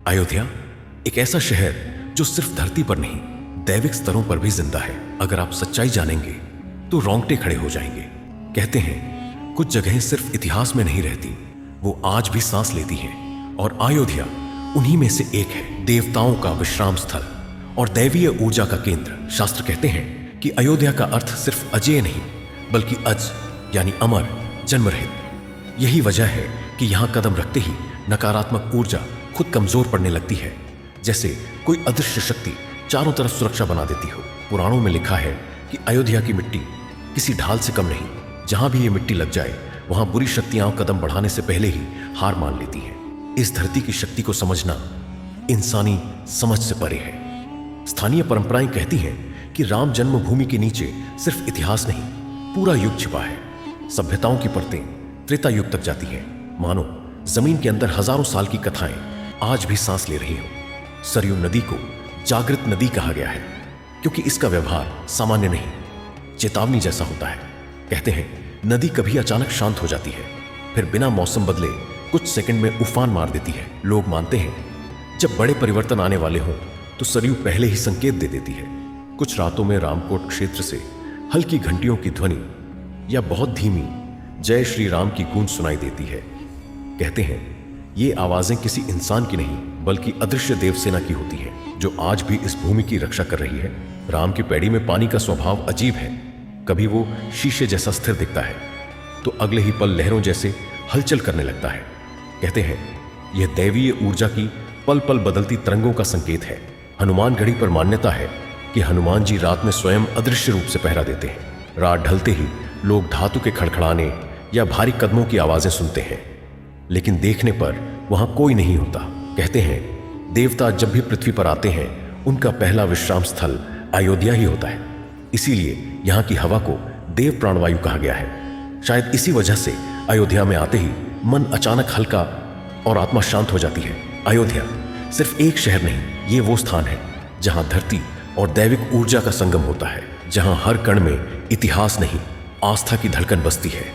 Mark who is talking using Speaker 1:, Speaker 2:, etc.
Speaker 1: अयोध्या एक ऐसा शहर जो सिर्फ धरती पर नहीं दैविक स्तरों पर भी जिंदा है। अगर आप सच्चाई जानेंगे तो रोंगटे खड़े हो जाएंगे। कहते हैं कुछ जगहें सिर्फ इतिहास में नहीं रहती, वो आज भी सांस लेती हैं, और अयोध्या उन्हीं में से एक है। देवताओं का विश्राम स्थल और दैवीय ऊर्जा का केंद्र। शास्त्र कहते हैं कि अयोध्या का अर्थ सिर्फ अजेय नहीं बल्कि अज यानी अमर, जन्मरहित। यही वजह है कि यहां कदम रखते ही नकारात्मक ऊर्जा खुद कमजोर पड़ने लगती है, जैसे कोई अदृश्य शक्ति चारों तरफ सुरक्षा बना देती हो। पुराणों में लिखा है कि अयोध्या की मिट्टी किसी ढाल से कम नहीं। जहां भी ये मिट्टी लग जाए वहां बुरी शक्तियां कदम बढ़ाने से पहले ही हार मान लेती हैं। इस धरती की शक्ति को समझना इंसानी समझ से परे है। स्थानीय परंपराएं कहती हैं कि राम जन्मभूमि के नीचे सिर्फ इतिहास नहीं, पूरा युग छिपा है। सभ्यताओं की परतें त्रेता युग तक जाती हैं। मानो जमीन के अंदर हजारों साल की कथाएं आज भी सांस ले रही हो। सरयू नदी को जागृत नदी कहा गया है क्योंकि इसका व्यवहार सामान्य नहीं, चेतावनी जैसा होता है। कहते हैं नदी कभी अचानक शांत हो जाती है, फिर बिना मौसम बदले कुछ सेकंड में उफान मार देती है। लोग मानते हैं जब बड़े परिवर्तन आने वाले हों तो सरयू पहले ही संकेत दे देती है। कुछ रातों में रामकोट क्षेत्र से हल्की घंटियों की ध्वनि या बहुत धीमी जय श्री राम की गूंज सुनाई देती है। कहते हैं ये आवाजें किसी इंसान की नहीं बल्कि अदृश्य देवसेना की होती हैं, जो आज भी इस भूमि की रक्षा कर रही है। राम की पैड़ी में पानी का स्वभाव अजीब है। कभी वो शीशे जैसा स्थिर दिखता है तो अगले ही पल लहरों जैसे हलचल करने लगता है। कहते हैं यह दैवीय ऊर्जा की पल पल बदलती तरंगों का संकेत है। हनुमानगढ़ी पर मान्यता है कि हनुमान जी रात में स्वयं अदृश्य रूप से पहरा देते हैं। रात ढलते ही लोग धातु के खड़खड़ाने या भारी कदमों की आवाजें सुनते हैं, लेकिन देखने पर वहां कोई नहीं होता। कहते हैं देवता जब भी पृथ्वी पर आते हैं उनका पहला विश्राम स्थल अयोध्या ही होता है। इसीलिए यहाँ की हवा को देव प्राणवायु कहा गया है। शायद इसी वजह से अयोध्या में आते ही मन अचानक हल्का और आत्मा शांत हो जाती है। अयोध्या सिर्फ एक शहर नहीं, ये वो स्थान है जहां धरती और दैविक ऊर्जा का संगम होता है, जहां हर कण में इतिहास नहीं आस्था की धड़कन बसती है।